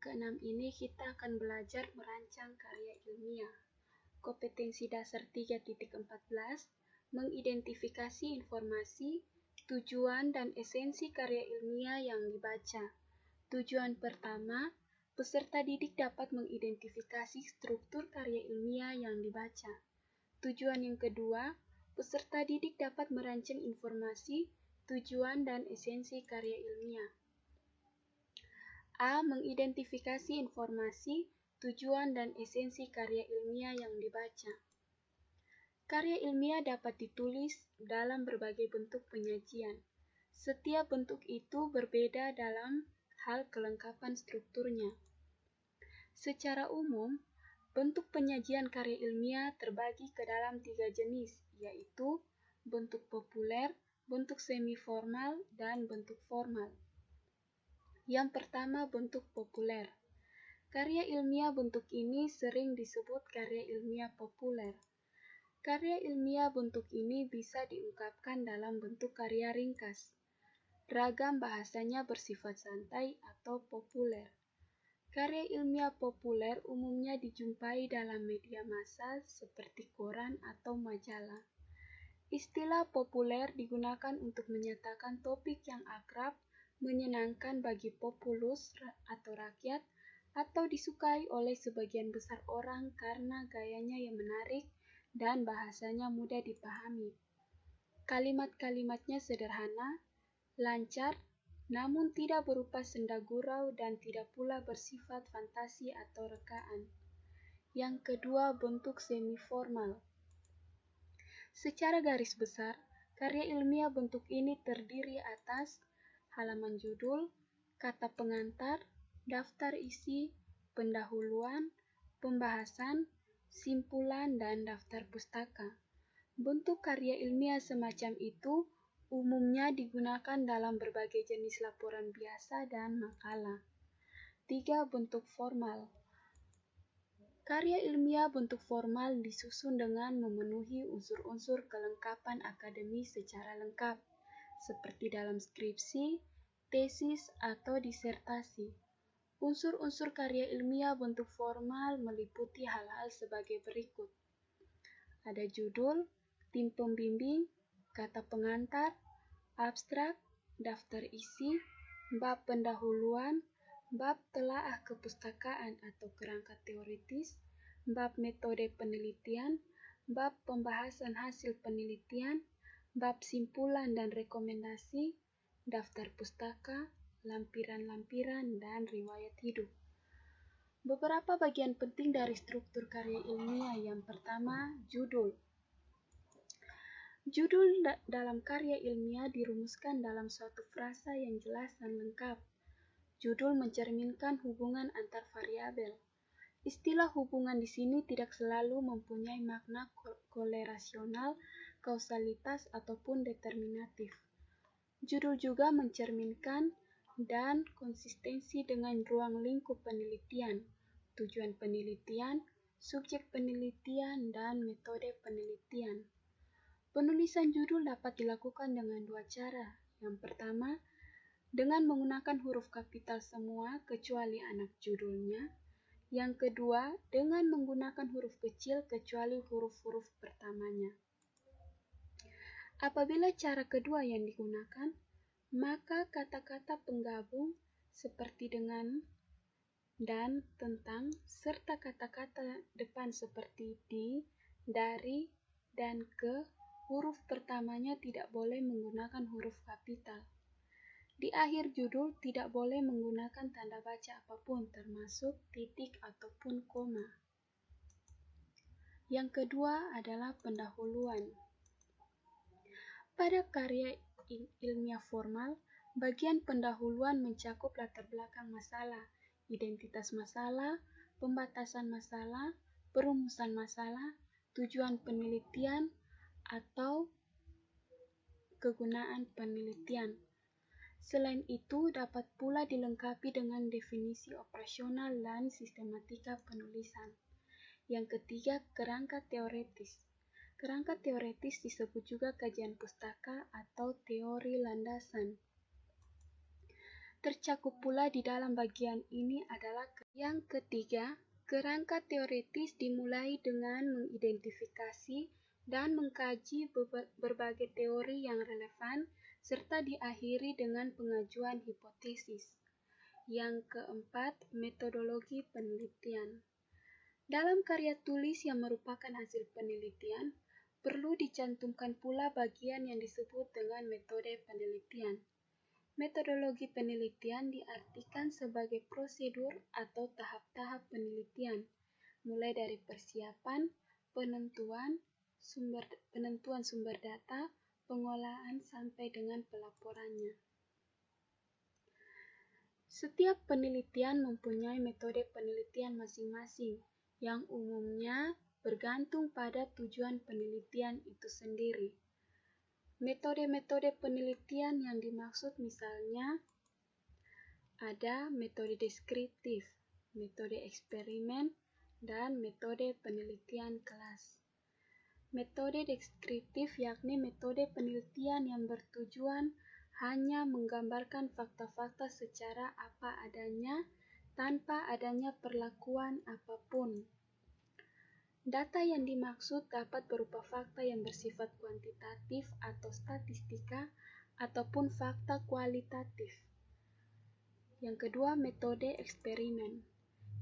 ke-6 ini kita akan belajar merancang karya ilmiah. Kompetensi dasar 3.14, mengidentifikasi informasi, tujuan dan esensi karya ilmiah yang dibaca. Tujuan pertama, peserta didik dapat mengidentifikasi struktur karya ilmiah yang dibaca. Tujuan yang kedua, peserta didik dapat merancang informasi, tujuan dan esensi karya ilmiah. A. Mengidentifikasi informasi, tujuan dan esensi karya ilmiah yang dibaca. Karya ilmiah dapat ditulis dalam berbagai bentuk penyajian. Setiap bentuk itu berbeda dalam hal kelengkapan strukturnya. Secara umum, bentuk penyajian karya ilmiah terbagi ke dalam 3 jenis, yaitu bentuk populer, bentuk semi-formal, dan bentuk formal. Yang pertama, bentuk populer. Karya ilmiah bentuk ini sering disebut karya ilmiah populer. Karya ilmiah bentuk ini bisa diungkapkan dalam bentuk karya ringkas. Ragam bahasanya bersifat santai atau populer. Karya ilmiah populer umumnya dijumpai dalam media massa seperti koran atau majalah. Istilah populer digunakan untuk menyatakan topik yang akrab, menyenangkan bagi populus atau rakyat, atau disukai oleh sebagian besar orang karena gayanya yang menarik dan bahasanya mudah dipahami. Kalimat-kalimatnya sederhana, lancar, namun tidak berupa senda gurau dan tidak pula bersifat fantasi atau rekaan. Yang kedua, bentuk semi-formal. Secara garis besar, karya ilmiah bentuk ini terdiri atas halaman judul, kata pengantar, daftar isi, pendahuluan, pembahasan, simpulan, dan daftar pustaka. Bentuk karya ilmiah semacam itu umumnya digunakan dalam berbagai jenis laporan biasa dan makalah. 3. Bentuk formal. Karya ilmiah bentuk formal disusun dengan memenuhi unsur-unsur kelengkapan akademis secara lengkap, seperti dalam skripsi, tesis, atau disertasi. Unsur-unsur karya ilmiah bentuk formal meliputi hal-hal sebagai berikut. Ada judul, tim pembimbing, kata pengantar, abstrak, daftar isi, bab pendahuluan, bab telaah kepustakaan atau kerangka teoritis, bab metode penelitian, bab pembahasan hasil penelitian, bab simpulan dan rekomendasi, daftar pustaka, lampiran-lampiran, dan riwayat hidup. Beberapa bagian penting dari struktur karya ilmiah. Yang pertama, judul. Judul dalam karya ilmiah dirumuskan dalam suatu frasa yang jelas dan lengkap. Judul mencerminkan hubungan antar variabel. Istilah hubungan di sini tidak selalu mempunyai makna korelasional, kausalitas, ataupun determinatif. Judul juga mencerminkan dan konsistensi dengan ruang lingkup penelitian, tujuan penelitian, subjek penelitian, dan metode penelitian. Penulisan judul dapat dilakukan dengan 2 cara. Yang pertama, dengan menggunakan huruf kapital semua kecuali anak judulnya. Yang kedua, dengan menggunakan huruf kecil kecuali huruf-huruf pertamanya. Apabila cara kedua yang digunakan, maka kata-kata penggabung seperti dengan, dan, tentang, serta kata-kata depan seperti di, dari, dan ke, huruf pertamanya tidak boleh menggunakan huruf kapital. Di akhir judul tidak boleh menggunakan tanda baca apapun, termasuk titik ataupun koma. Yang kedua adalah pendahuluan. Pada karya ilmiah formal, bagian pendahuluan mencakup latar belakang masalah, identitas masalah, pembatasan masalah, perumusan masalah, tujuan penelitian, atau kegunaan penelitian. Selain itu, dapat pula dilengkapi dengan definisi operasional dan sistematika penulisan. Yang ketiga, kerangka teoretis. Kerangka teoretis disebut juga kajian pustaka atau teori landasan. Tercakup pula di dalam bagian ini adalah yang ketiga, kerangka teoritis dimulai dengan mengidentifikasi dan mengkaji berbagai teori yang relevan, serta diakhiri dengan pengajuan hipotesis. Yang keempat, metodologi penelitian. Dalam karya tulis yang merupakan hasil penelitian, perlu dicantumkan pula bagian yang disebut dengan metode penelitian. Metodologi penelitian diartikan sebagai prosedur atau tahap-tahap penelitian, mulai dari persiapan, penentuan sumber data, pengolahan, sampai dengan pelaporannya. Setiap penelitian mempunyai metode penelitian masing-masing, yang umumnya bergantung pada tujuan penelitian itu sendiri. Metode-metode penelitian yang dimaksud misalnya ada metode deskriptif, metode eksperimen, dan metode penelitian kelas. Metode deskriptif yakni metode penelitian yang bertujuan hanya menggambarkan fakta-fakta secara apa adanya tanpa adanya perlakuan apapun. Data yang dimaksud dapat berupa fakta yang bersifat kuantitatif atau statistika, ataupun fakta kualitatif. Yang kedua, metode eksperimen,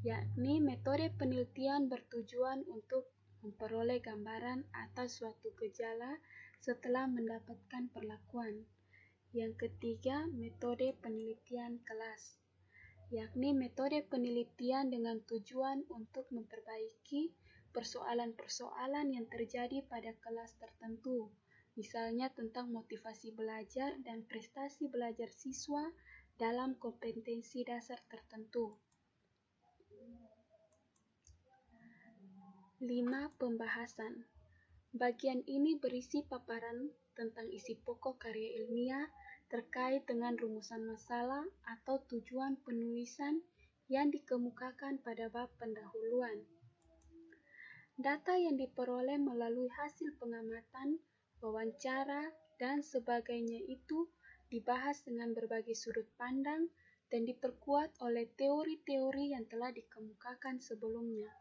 yakni metode penelitian bertujuan untuk memperoleh gambaran atas suatu gejala setelah mendapatkan perlakuan. Yang ketiga, metode penelitian kelas, yakni metode penelitian dengan tujuan untuk memperbaiki persoalan-persoalan yang terjadi pada kelas tertentu, misalnya tentang motivasi belajar dan prestasi belajar siswa dalam kompetensi dasar tertentu. 5. Pembahasan. Bagian ini berisi paparan tentang isi pokok karya ilmiah terkait dengan rumusan masalah atau tujuan penulisan yang dikemukakan pada bab pendahuluan. Data yang diperoleh melalui hasil pengamatan, wawancara, dan sebagainya itu dibahas dengan berbagai sudut pandang dan diperkuat oleh teori-teori yang telah dikemukakan sebelumnya.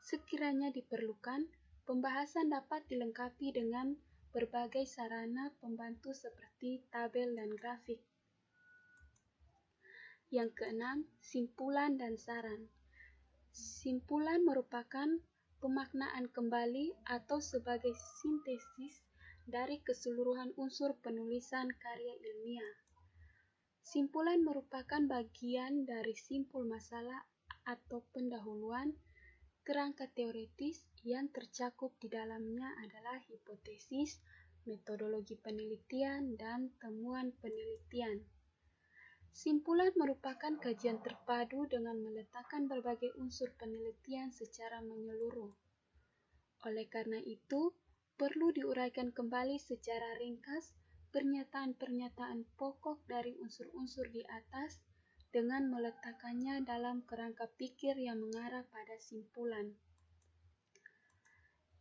Sekiranya diperlukan, pembahasan dapat dilengkapi dengan berbagai sarana pembantu seperti tabel dan grafik. Yang keenam, simpulan dan saran. Simpulan merupakan pemaknaan kembali atau sebagai sintesis dari keseluruhan unsur penulisan karya ilmiah. Simpulan merupakan bagian dari simpul masalah atau pendahuluan. Kerangka teoritis yang tercakup di dalamnya adalah hipotesis, metodologi penelitian, dan temuan penelitian. Simpulan merupakan kajian terpadu dengan meletakkan berbagai unsur penelitian secara menyeluruh. Oleh karena itu, perlu diuraikan kembali secara ringkas pernyataan-pernyataan pokok dari unsur-unsur di atas dengan meletakkannya dalam kerangka pikir yang mengarah pada simpulan.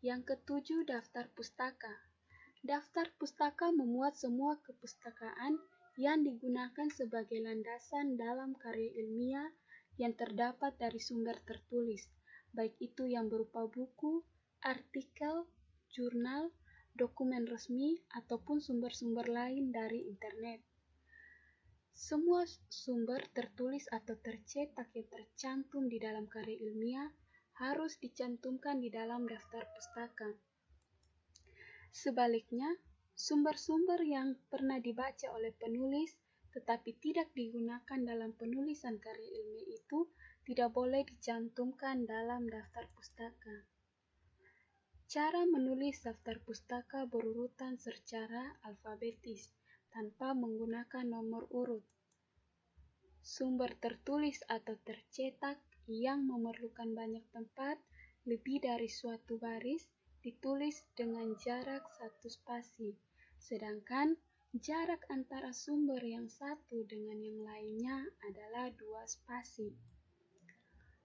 Yang ketujuh, daftar pustaka. Daftar pustaka memuat semua kepustakaan yang digunakan sebagai landasan dalam karya ilmiah yang terdapat dari sumber tertulis, baik itu yang berupa buku, artikel, jurnal, dokumen resmi, ataupun sumber-sumber lain dari internet. Semua sumber tertulis atau tercetak yang tercantum di dalam karya ilmiah harus dicantumkan di dalam daftar pustaka. Sebaliknya, sumber-sumber yang pernah dibaca oleh penulis tetapi tidak digunakan dalam penulisan karya ilmiah itu tidak boleh dicantumkan dalam daftar pustaka. Cara menulis daftar pustaka berurutan secara alfabetis tanpa menggunakan nomor urut. Sumber tertulis atau tercetak yang memerlukan banyak tempat lebih dari suatu baris ditulis dengan jarak 1 spasi, sedangkan jarak antara sumber yang satu dengan yang lainnya adalah 2 spasi.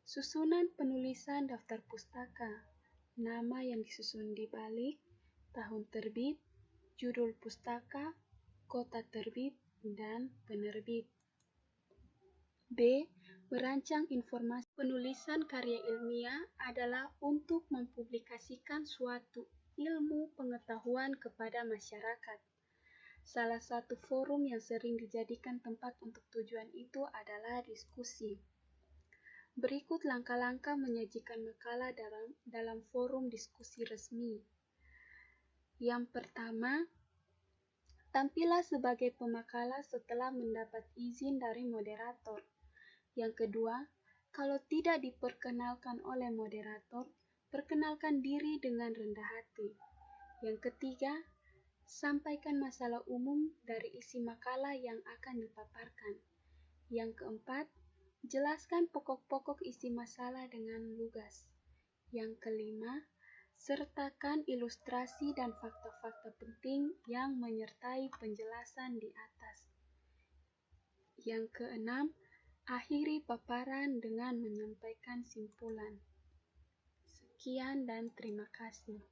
Susunan penulisan daftar pustaka: nama yang disusun di balik, tahun terbit, judul pustaka, kota terbit, dan penerbit. B. Merancang informasi. Penulisan karya ilmiah adalah untuk mempublikasikan suatu ilmu pengetahuan kepada masyarakat. Salah satu forum yang sering dijadikan tempat untuk tujuan itu adalah diskusi. Berikut langkah-langkah menyajikan makalah dalam forum diskusi resmi. Yang pertama, tampillah sebagai pemakalah setelah mendapat izin dari moderator. Yang kedua, kalau tidak diperkenalkan oleh moderator, perkenalkan diri dengan rendah hati. Yang ketiga, sampaikan masalah umum dari isi makalah yang akan dipaparkan. Yang keempat, jelaskan pokok-pokok isi masalah dengan lugas. Yang kelima, sertakan ilustrasi dan fakta-fakta penting yang menyertai penjelasan di atas. Yang keenam, akhiri paparan dengan menyampaikan simpulan. Sekian dan terima kasih.